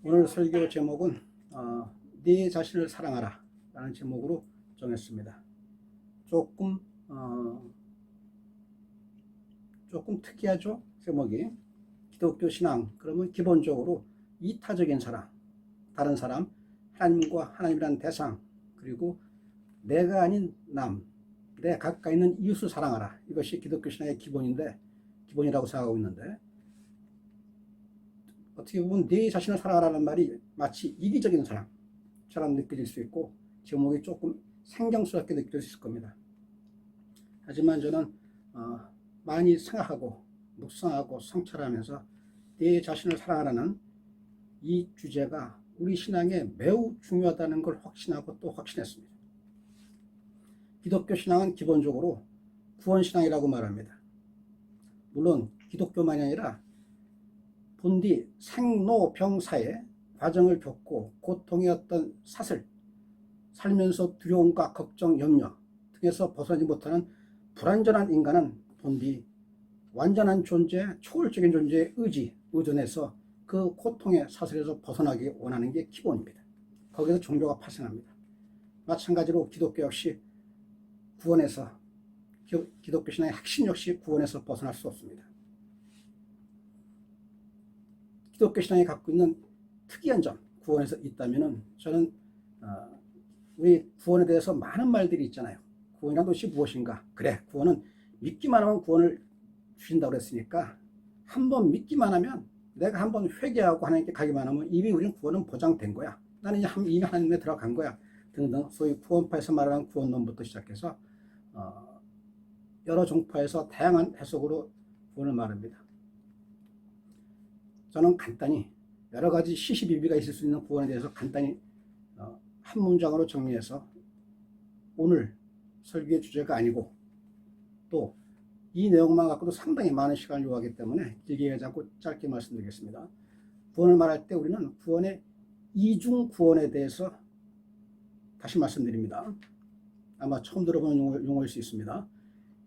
오늘 설교 제목은 네 자신을 사랑하라 라는 제목으로 정했습니다. 조금 특이하죠? 제목이. 기독교 신앙 그러면 기본적으로 이타적인 사랑, 다른 사람, 하나님과 하나님이란 대상, 그리고 내가 아닌 남, 내 가까이 있는 이웃을 사랑하라. 이것이 기독교 신앙의 기본이라고 생각하고 있는데, 어떻게 보면 네 자신을 사랑하라는 말이 마치 이기적인 사랑처럼 느껴질 수 있고 제목이 조금 생경스럽게 느껴질 수 있을 겁니다. 하지만 저는 많이 생각하고 묵상하고 성찰하면서 네 자신을 사랑하라는 이 주제가 우리 신앙에 매우 중요하다는 걸 확신하고 또 확신했습니다. 기독교 신앙은 기본적으로 구원신앙이라고 말합니다. 물론 기독교만이 아니라 본디 생로병사의 과정을 겪고 고통의 어떤 사슬, 살면서 두려움과 걱정, 염려 등에서 벗어나지 못하는 불완전한 인간은 본디 완전한 존재, 초월적인 존재의 의존해서 그 고통의 사슬에서 벗어나기 원하는 게 기본입니다. 거기서 종교가 파생합니다. 마찬가지로 기독교 역시 기독교 신앙의 핵심 역시 구원에서 벗어날 수 없습니다. 기독교 신앙이 갖고 있는 특이한 점, 구원에서 있다면 저는 우리 구원에 대해서 많은 말들이 있잖아요. 구원이란 것이 무엇인가? 그래, 구원은 믿기만 하면 구원을 주신다고 그랬으니까 한번 믿기만 하면, 내가 한번 회개하고 하나님께 가기만 하면 이미 우리는 구원은 보장된 거야. 나는 이미 하나님에 들어간 거야. 등등 소위 구원파에서 말하는 구원론부터 시작해서 여러 종파에서 다양한 해석으로 구원을 말합니다. 저는 간단히 여러 가지 시시비비가 있을 수 있는 구원에 대해서 간단히 한 문장으로 정리해서 오늘 설교의 주제가 아니고 또 이 내용만 갖고도 상당히 많은 시간을 요하기 때문에 길게 하지 않고 짧게 말씀드리겠습니다. 구원을 말할 때 우리는 구원의 이중 구원에 대해서 다시 말씀드립니다. 아마 처음 들어보는 용어일 수 있습니다.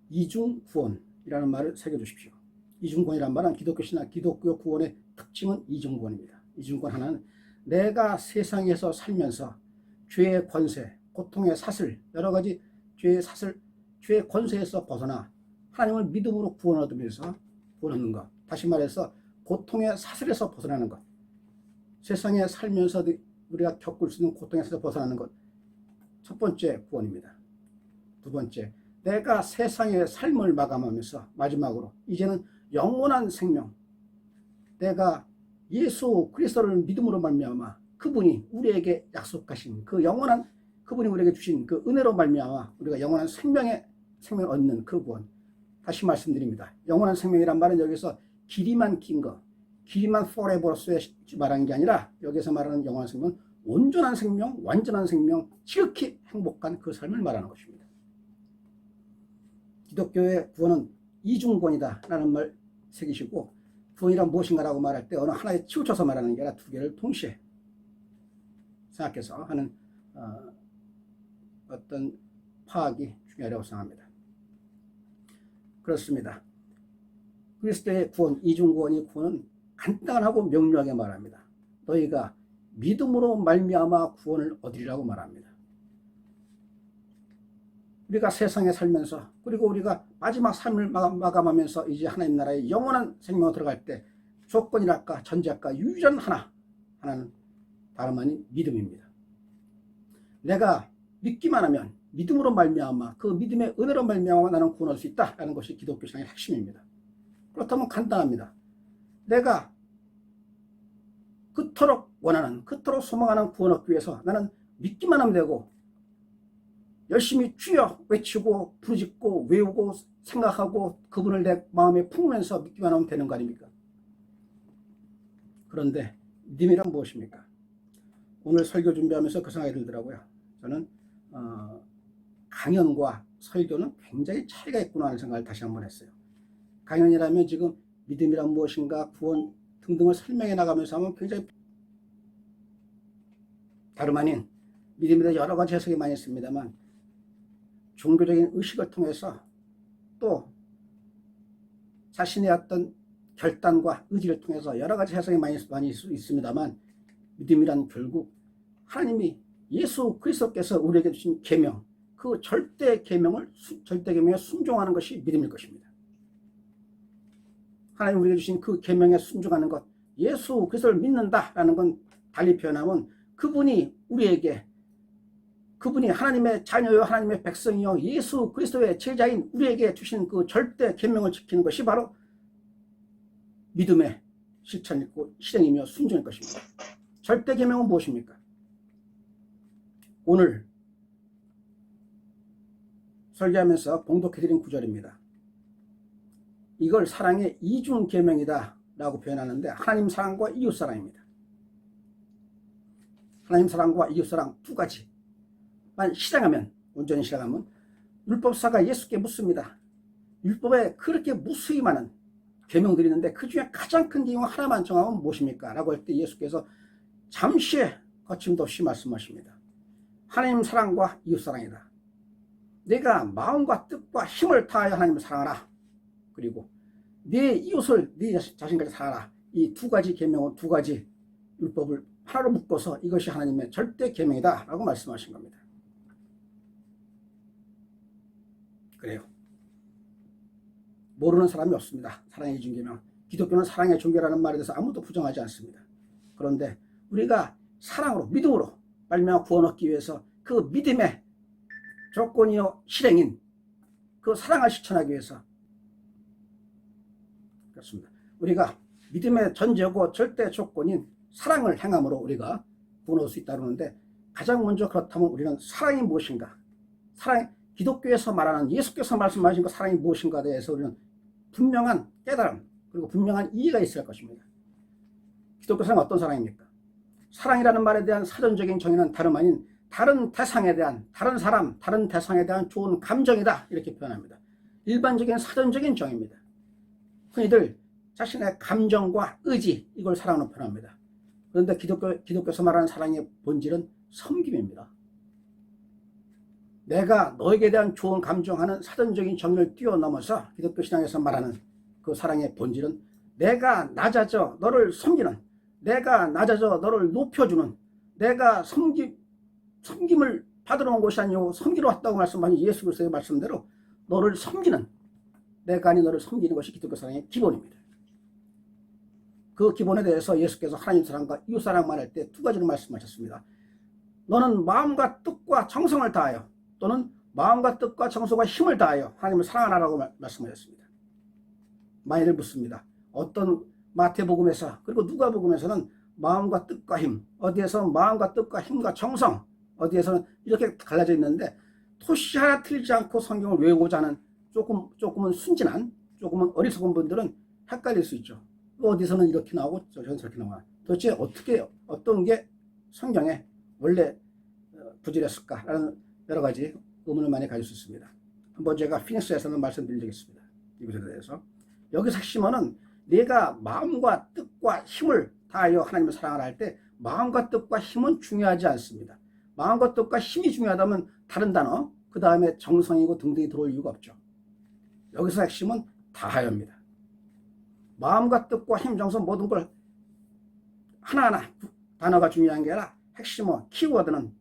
이중 구원이라는 말을 새겨주십시오. 이중 구원이란 말은 기독교 신앙, 기독교 구원의 특징은 이중 구원입니다. 이중 구원 하나는 내가 세상에서 살면서 죄의 권세, 고통의 사슬, 여러 가지 죄의 사슬, 죄의 권세에서 벗어나 하나님을 믿음으로 구원 얻으면서 구원 얻는 것. 다시 말해서 고통의 사슬에서 벗어나는 것. 세상에 살면서 우리가 겪을 수 있는 고통에서 벗어나는 것. 첫 번째 구원입니다. 두 번째, 내가 세상의 삶을 마감하면서 마지막으로 이제는 영원한 생명, 내가 예수 그리스도를 믿음으로 말미암아 그분이 우리에게 약속하신 그 영원한, 그분이 우리에게 주신 그 은혜로 말미암아 우리가 영원한 생명을 얻는 그 구원. 다시 말씀드립니다. 영원한 생명이란 말은 여기서 길이만 긴 거, 길이만 forever로서 말하는 게 아니라 여기서 말하는 영원한 생명은 온전한 생명, 완전한 생명, 지극히 행복한 그 삶을 말하는 것입니다. 기독교의 구원은 이중구원이다 라는 말 새기시고, 구원이란 무엇인가라고 말할 때 어느 하나에 치우쳐서 말하는 게 아니라 두 개를 동시에 생각해서 하는 어떤 파악이 중요하다고 생각합니다. 그렇습니다. 그리스도의 구원, 이중구원이 구원은 간단하고 명료하게 말합니다. 너희가 믿음으로 말미암아 구원을 얻으리라고 말합니다. 우리가 세상에 살면서, 그리고 우리가 마지막 삶을 마감하면서 이제 하나님 나라의 영원한 생명으로 들어갈 때 조건이랄까 전제할까 유일한 하나는 다름 아닌 믿음입니다. 내가 믿기만 하면, 믿음으로 말미암아 그 믿음의 은혜로 말미암아 나는 구원할 수 있다라는 것이 기독교 신앙의 핵심입니다. 그렇다면 간단합니다. 내가 그토록 원하는, 그토록 소망하는 구원 얻기 위해서 나는 믿기만 하면 되고, 열심히 주여 외치고 부르짖고 외우고 생각하고 그분을 내 마음에 품으면서 믿기만 하면 되는 거 아닙니까? 그런데 믿음이란 무엇입니까? 오늘 설교 준비하면서 그 생각이 들더라고요. 저는 강연과 설교는 굉장히 차이가 있구나 하는 생각을 다시 한번 했어요. 강연이라면 지금 믿음이란 무엇인가, 구원 등등을 설명해 나가면서 하면 굉장히 다름 아닌, 믿음에 대해 여러 가지 해석이 많이 있습니다만 종교적인 의식을 통해서 또 자신의 어떤 결단과 의지를 통해서 여러 가지 해석이 많이 있습니다만 믿음이란 결국 하나님이 예수 그리스도께서 우리에게 주신 계명, 그 절대 계명에 순종하는 것이 믿음일 것입니다. 하나님 우리에게 주신 그 계명에 순종하는 것, 예수 그리스도를 믿는다라는 건 달리 표현하면 그분이 하나님의 자녀요 하나님의 백성이요 예수 그리스도의 제자인 우리에게 주신 그 절대 계명을 지키는 것이 바로 믿음의 실천이고 실행이며 순종일 것입니다. 절대 계명은 무엇입니까? 오늘 설교하면서 봉독해드린 구절입니다. 이걸 사랑의 이중 계명이다 라고 표현하는데 하나님 사랑과 이웃 사랑입니다. 하나님 사랑과 이웃 사랑 두 가지만 온전히 실행하면 율법사가 예수께 묻습니다. 율법에 그렇게 무수히 많은 계명들이 있는데 그 중에 가장 큰 계명 하나만 정하면 무엇입니까? 라고 할 때 예수께서 잠시 거침도 없이 말씀하십니다. 하나님 사랑과 이웃 사랑이다. 내가 마음과 뜻과 힘을 다하여 하나님을 사랑하라. 그리고 내 이웃을 내 자신까지 사랑하라. 이 두 가지 계명은 두 가지 율법을 하나로 묶어서 이것이 하나님의 절대 계명이다 라고 말씀하신 겁니다. 그래요. 모르는 사람이 없습니다. 사랑의 이중 계명. 기독교는 사랑의 종교라는 말에 대해서 아무도 부정하지 않습니다. 그런데 우리가 사랑으로 믿음으로 말미암아 구원 얻기 위해서 그 믿음의 조건이요 실행인 그 사랑을 실천하기 위해서 그렇습니다. 우리가 믿음의 전제고 절대 조건인 사랑을 행함으로 우리가 구원 얻을 수 있다고 하는데 가장 먼저 그렇다면 우리는 사랑이 무엇인가? 기독교에서 말하는 예수께서 말씀하신 그 사랑이 무엇인가에 대해서 우리는 분명한 깨달음 그리고 분명한 이해가 있을 것입니다. 기독교 사랑은 어떤 사랑입니까? 사랑이라는 말에 대한 사전적인 정의는 다름 아닌 다른 대상에 대한 다른 사람, 다른 대상에 대한 좋은 감정이다 이렇게 표현합니다. 일반적인 사전적인 정의입니다. 흔히들 자신의 감정과 의지 이걸 사랑으로 표현합니다. 그런데 기독교에서 말하는 사랑의 본질은 섬김입니다. 내가 너에게 대한 좋은 감정하는 사전적인 정의를 뛰어넘어서 기독교 신앙에서 말하는 그 사랑의 본질은 내가 낮아져 너를 섬기는, 내가 낮아져 너를 높여주는, 내가 섬김을 받으러 온 것이 아니고 섬기러 왔다고 말씀하신 예수 그리스도의 말씀대로 너를 섬기는, 내가 아닌 너를 섬기는 것이 기독교 사랑의 기본입니다. 그 기본에 대해서 예수께서 하나님 사랑과 이웃 사랑만 할 때 두 가지를 말씀하셨습니다. 너는 마음과 뜻과 정성을 다하여 또는 마음과 뜻과 정성과 힘을 다하여 하나님을 사랑하라고 말씀하셨습니다. 만일 묻습니다. 어떤 마태복음에서 그리고 누가복음에서는 마음과 뜻과 힘, 어디에서 마음과 뜻과 힘과 정성, 어디에서는 이렇게 갈라져 있는데 토시 하나 틀리지 않고 성경을 외우고자 하는 조금은 순진한, 조금은 어리석은 분들은 헷갈릴 수 있죠. 어디서는 이렇게 나오고 저기서는 저렇게 나와. 도대체 어떤 게 성경에 원래 부질했을까라는 여러 가지 의문을 많이 가질 수 있습니다. 한번 제가 피닉스에서는 말씀드린 적이 있습니다. 이것에 대해서. 여기서 핵심은 내가 마음과 뜻과 힘을 다하여 하나님을 사랑하라 할 때 마음과 뜻과 힘은 중요하지 않습니다. 마음과 뜻과 힘이 중요하다면 다른 단어, 그 다음에 정성이고 등등이 들어올 이유가 없죠. 여기서 핵심은 다하여입니다. 마음과 뜻과 힘, 정성 모든 걸 하나하나 단어가 중요한 게 아니라 핵심어, 키워드는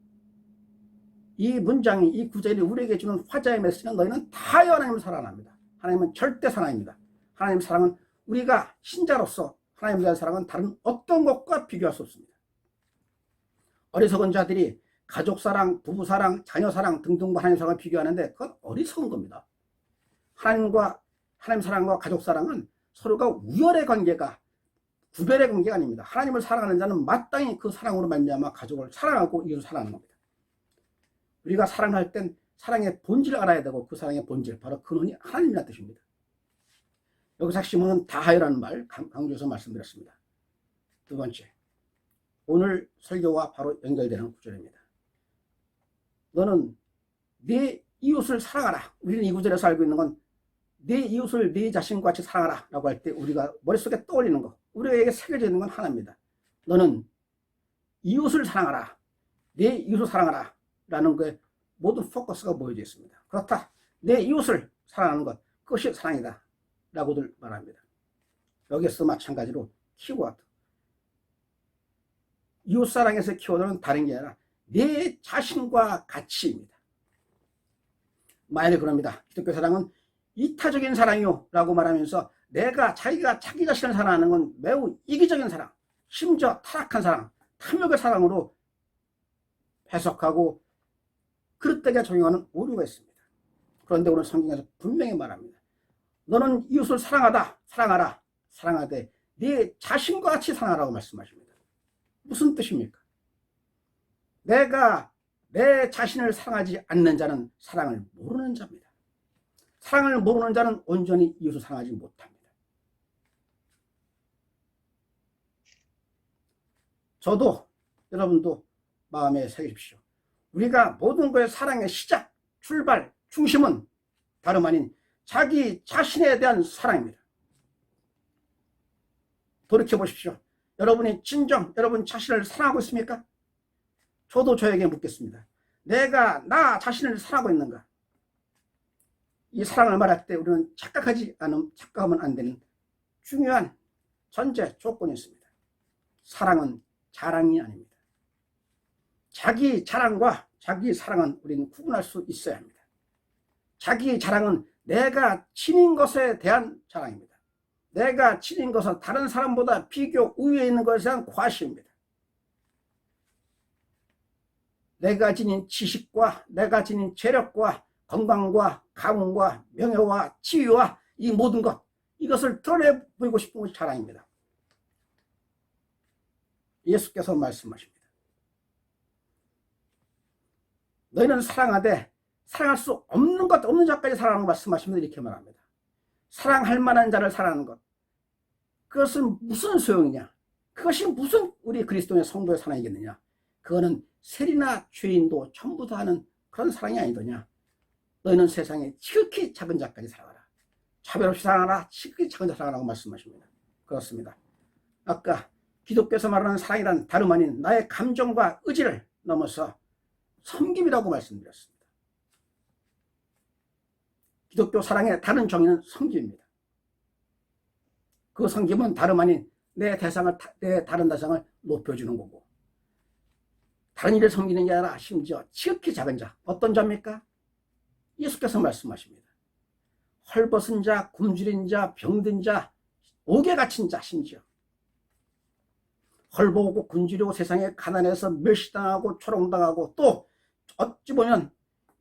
이 문장이, 이 구절이 우리에게 주는 화자의 메시지는 너희는 다하여 하나님을 사랑합니다. 하나님은 절대 사랑입니다. 하나님 사랑은 우리가 신자로서 하나님에 대한 사랑은 다른 어떤 것과 비교할 수 없습니다. 어리석은 자들이 가족 사랑, 부부 사랑, 자녀 사랑 등등과 하나님 사랑을 비교하는데 그건 어리석은 겁니다. 하나님 사랑과 가족 사랑은 서로가 우열의 관계가, 구별의 관계가 아닙니다. 하나님을 사랑하는 자는 마땅히 그 사랑으로 말미암아 가족을 사랑하고 이웃을 사랑하는 겁니다. 우리가 사랑할 땐 사랑의 본질을 알아야 되고 그 사랑의 본질, 바로 근원이 하나님이라는 뜻입니다. 여기서 핵심은 다하여라는 말 강조해서 말씀드렸습니다. 두 번째, 오늘 설교와 바로 연결되는 구절입니다. 너는 네 이웃을 사랑하라. 우리는 이 구절에서 알고 있는 건 네 이웃을 네 자신과 같이 사랑하라 라고 할 때 우리가 머릿속에 떠올리는 거, 우리에게 새겨져 있는 건 하나입니다. 너는 이웃을 사랑하라, 내 이웃을 사랑하라 라는 거에 모든 포커스가 모여져 있습니다. 그렇다, 내 이웃을 사랑하는 것, 그것이 사랑이다 라고들 말합니다. 여기서 마찬가지로 키워드, 이웃사랑에서 키워드는 다른 게 아니라 내 자신과 가치입니다. 마일이 그럽니다. 기독교 사랑은 이타적인 사랑이요 라고 말하면서 자기가 자기 자신을 사랑하는 건 매우 이기적인 사랑, 심지어 타락한 사랑, 탐욕의 사랑으로 해석하고 그릇되게 적용하는 오류가 있습니다. 그런데 오늘 성경에서 분명히 말합니다. 너는 이웃을 사랑하라, 사랑하되 네 자신과 같이 사랑하라고 말씀하십니다. 무슨 뜻입니까? 내가 내 자신을 사랑하지 않는 자는 사랑을 모르는 자입니다. 사랑을 모르는 자는 온전히 이웃을 사랑하지 못합니다. 저도 여러분도 마음에 새기십시오. 우리가 모든 것의 사랑의 시작, 출발, 중심은 다름 아닌 자기 자신에 대한 사랑입니다. 돌이켜보십시오. 여러분이 진정 여러분 자신을 사랑하고 있습니까? 저도 저에게 묻겠습니다. 내가 나 자신을 사랑하고 있는가? 이 사랑을 말할 때 우리는 착각하면 안 되는 중요한 전제 조건이 있습니다. 사랑은 자랑이 아닙니다. 자기 자랑과 자기 사랑은 우리는 구분할 수 있어야 합니다. 자기 자랑은 내가 지닌 것에 대한 자랑입니다. 내가 지닌 것은 다른 사람보다 비교 우위에 있는 것에 대한 과시입니다. 내가 지닌 지식과 내가 지닌 재력과 건강과 가문과 명예와 지위와 이 모든 것, 이것을 드러내 보이고 싶은 것이 자랑입니다. 예수께서 말씀하십니다. 너희는 사랑하되 사랑할 수 없는 것, 없는 자까지 사랑하는 거 말씀하시면서 이렇게 말합니다. 사랑할 만한 자를 사랑하는 것, 그것은 무슨 소용이냐? 그것이 무슨 우리 그리스도의 성도의 사랑이겠느냐? 그거는 세리나 죄인도 전부 다 하는 그런 사랑이 아니더냐? 너희는 세상에 지극히 작은 자까지 사랑하라. 차별 없이 사랑하라. 지극히 작은 자 사랑하라고 말씀하십니다. 그렇습니다. 아까 기독교에서 말하는 사랑이란 다름 아닌 나의 감정과 의지를 넘어서 섬김이라고 말씀드렸습니다. 기독교 사랑의 다른 정의는 섬김입니다. 그 섬김은 다름 아닌 내 다른 대상을 높여주는 거고, 다른 일을 섬기는 게 아니라 심지어 지극히 작은 자, 어떤 자입니까? 예수께서 말씀하십니다. 헐벗은 자, 굶주린 자, 병든 자, 옥에 갇힌 자, 심지어 헐벗고 굶주리고 세상에 가난해서 멸시당하고 초롱당하고, 또 어찌 보면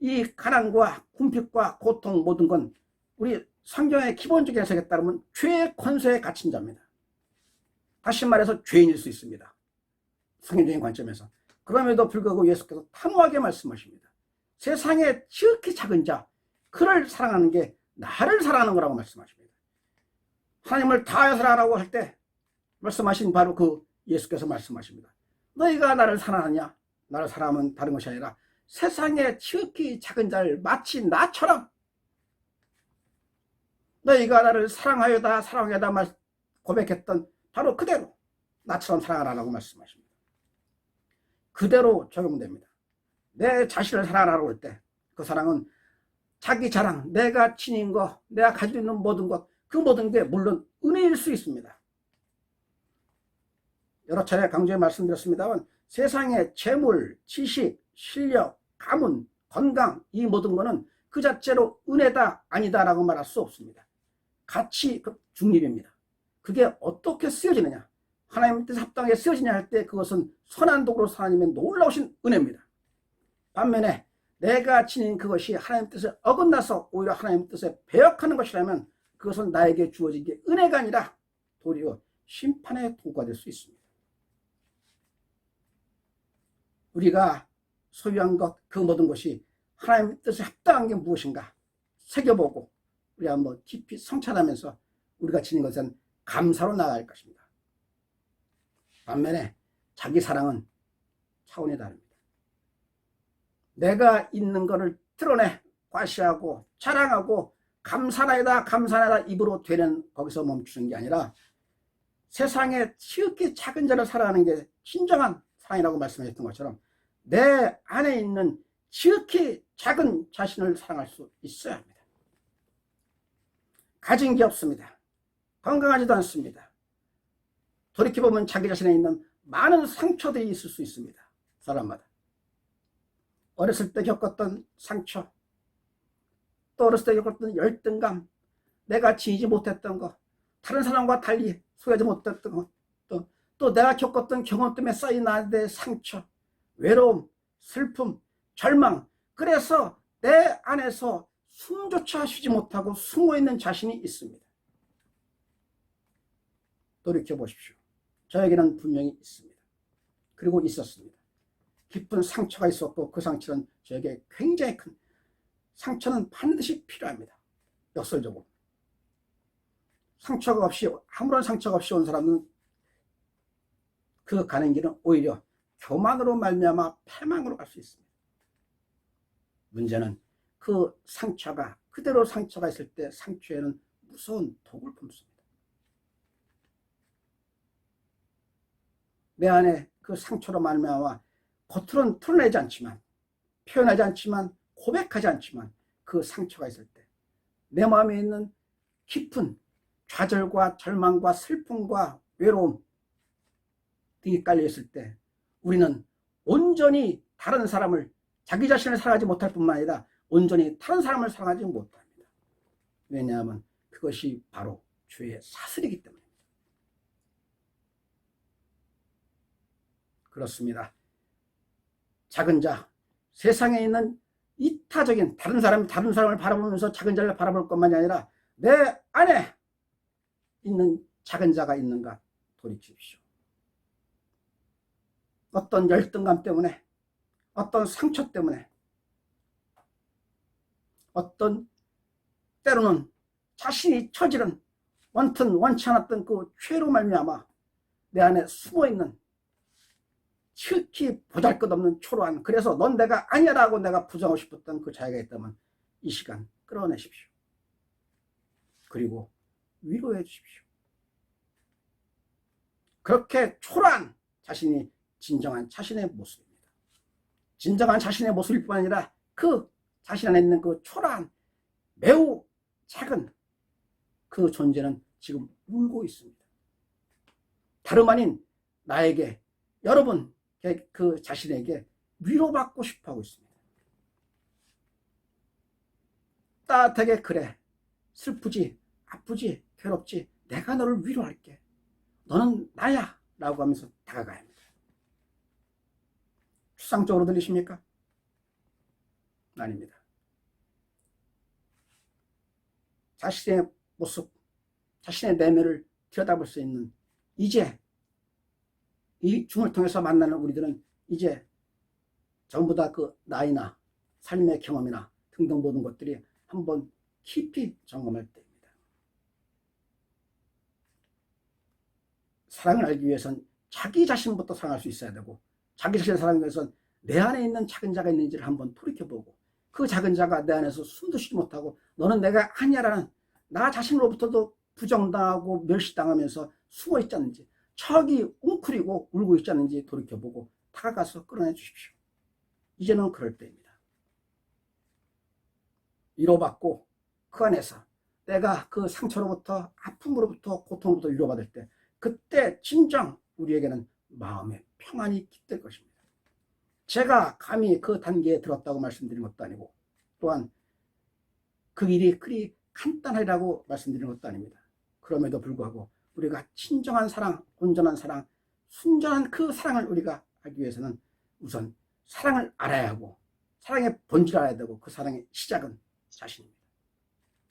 이 가난과 궁핍과 고통 모든 건 우리 성경의 기본적인 해석에 따르면 죄의 권세에 갇힌 자입니다. 다시 말해서 죄인일 수 있습니다. 성경적인 관점에서. 그럼에도 불구하고 예수께서 단호하게 말씀하십니다. 세상에 지극히 작은 자, 그를 사랑하는 게 나를 사랑하는 거라고 말씀하십니다. 하나님을 다하여 사랑하라고 할 때 말씀하신 바로 그 예수께서 말씀하십니다. 너희가 나를 사랑하냐? 나를 사랑하면 다른 것이 아니라 세상에 지극히 작은 자를 마치 나처럼, 너희가 나를 사랑하여다 고백했던 바로 그대로 나처럼 사랑하라고 말씀하십니다. 그대로 적용됩니다. 내 자신을 사랑하라고 할 때 그 사랑은 자기 자랑, 내가 지닌 것, 내가 가지고 있는 모든 것, 그 모든 게 물론 은혜일 수 있습니다. 여러 차례 강조해 말씀드렸습니다만 세상의 재물, 지식, 실력, 가문, 건강, 이 모든 것은 그 자체로 은혜다 아니다라고 말할 수 없습니다. 가치 중립입니다. 그게 어떻게 쓰여지느냐, 하나님 뜻에 합당하게 쓰여지냐 할 때 그것은 선한 도구로 하나님의 놀라우신 은혜입니다. 반면에 내가 지닌 그것이 하나님 뜻에 어긋나서 오히려 하나님 뜻에 배역하는 것이라면 그것은 나에게 주어진 게 은혜가 아니라 도리어 심판의 도구가 될 수 있습니다. 우리가 소유한 것, 그 모든 것이 하나님 뜻에 합당한 게 무엇인가 새겨보고 우리가 한번 깊이 성찰하면서 우리가 지닌 것은 감사로 나아갈 것입니다. 반면에 자기 사랑은 차원이 다릅니다. 내가 있는 것을 드러내 과시하고 자랑하고 감사나이다 입으로 되는 거기서 멈추는 게 아니라 세상에 지극히 작은 자를 사랑하는 게 진정한 사랑이라고 말씀하셨던 것처럼 내 안에 있는 지극히 작은 자신을 사랑할 수 있어야 합니다. 가진 게 없습니다. 건강하지도 않습니다. 돌이켜보면 자기 자신에 있는 많은 상처들이 있을 수 있습니다. 사람마다. 어렸을 때 겪었던 상처, 또 어렸을 때 겪었던 열등감, 내가 지지 못했던 것, 다른 사람과 달리 소유하지 못했던 것, 또 내가 겪었던 경험 때문에 쌓인 나의 상처, 외로움, 슬픔, 절망, 그래서 내 안에서 숨조차 쉬지 못하고 숨어있는 자신이 있습니다. 돌이켜보십시오. 저에게는 분명히 있습니다. 그리고 있었습니다. 깊은 상처가 있었고 그 상처는 저에게 굉장히 큰, 상처는 반드시 필요합니다. 역설적으로. 상처가 없이, 아무런 상처가 없이 온 사람은 그 가는 길은 오히려 교만으로 말미암아 패망으로 갈 수 있습니다. 문제는 그 상처가, 그대로 상처가 있을 때 상처에는 무서운 독을 품습니다. 내 안에 그 상처로 말미암아 겉으로는 드러내지 않지만, 표현하지 않지만, 고백하지 않지만 그 상처가 있을 때 내 마음에 있는 깊은 좌절과 절망과 슬픔과 외로움 등이 깔려있을 때 우리는 온전히 다른 사람을, 자기 자신을 사랑하지 못할 뿐만 아니라 온전히 다른 사람을 사랑하지 못합니다. 왜냐하면 그것이 바로 죄의 사슬이기 때문입니다. 그렇습니다. 작은 자, 세상에 있는 이타적인 다른 사람을 바라보면서 작은 자를 바라볼 것만이 아니라 내 안에 있는 작은 자가 있는가 돌이키십시오. 어떤 열등감 때문에, 어떤 상처 때문에, 어떤 때로는 자신이 저지른 원치 않았던 그 죄로 말미암아 내 안에 숨어있는 지극히 보잘것없는 초라한, 그래서 넌 내가 아니야 라고 내가 부정하고 싶었던 그 자기가 있다면 이 시간 끌어내십시오. 그리고 위로해 주십시오. 그렇게 초라한 자신이 진정한 자신의 모습입니다. 진정한 자신의 모습일 뿐 아니라 그 자신 안에 있는 그 초라한 매우 작은 그 존재는 지금 울고 있습니다. 다름 아닌 나에게, 여러분 그 자신에게 위로받고 싶어 하고 있습니다. 따뜻하게, 그래, 슬프지, 아프지, 괴롭지, 내가 너를 위로할게, 너는 나야 라고 하면서 다가가야 합니다. 추상적으로 들리십니까? 아닙니다. 자신의 모습, 자신의 내면을 들여다볼 수 있는, 이제 이 줌을 통해서 만나는 우리들은 이제 전부 다 그 나이나 삶의 경험이나 등등 모든 것들이 한번 깊이 점검할 때입니다. 사랑을 알기 위해선 자기 자신부터 사랑할 수 있어야 되고, 자기 자신을 사랑하기 위해선 내 안에 있는 작은 자가 있는지를 한번 돌이켜보고, 그 작은 자가 내 안에서 숨도 쉬지 못하고 너는 내가 아니야라는 나 자신으로부터도 부정당하고 멸시당하면서 숨어있지 않는지, 척이 웅크리고 울고 있지 않는지 돌이켜보고 다가가서 끌어내 주십시오. 이제는 그럴 때입니다. 위로받고 그 안에서 내가 그 상처로부터, 아픔으로부터, 고통으로부터 위로받을 때, 그때 진정 우리에게는 마음의 평안이 깃들 것입니다. 제가 감히 그 단계에 들었다고 말씀드린 것도 아니고, 또한 그 일이 그리 간단하리라고 말씀드리는 것도 아닙니다. 그럼에도 불구하고 우리가 진정한 사랑, 온전한 사랑, 순전한 그 사랑을 우리가 하기 위해서는 우선 사랑을 알아야 하고, 사랑의 본질을 알아야 되고, 그 사랑의 시작은 자신입니다.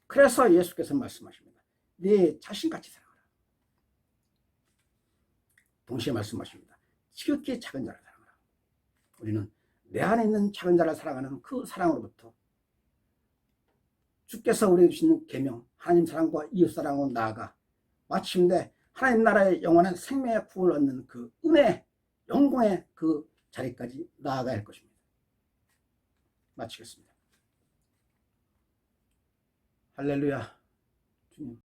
그래서 예수께서 말씀하십니다. 네 자신같이 사랑하라. 동시에 말씀하십니다. 지극히 작은 자를 사랑하라. 우리는 내 안에 있는 작은 자를 사랑하는 그 사랑으로부터 주께서 우리에게 주시는 계명, 하나님 사랑과 이웃 사랑으로 나아가 마침내 하나님 나라의 영원한 생명의 구원을 얻는 그 은혜, 영광의 그 자리까지 나아가야 할 것입니다. 마치겠습니다. 할렐루야. 주님.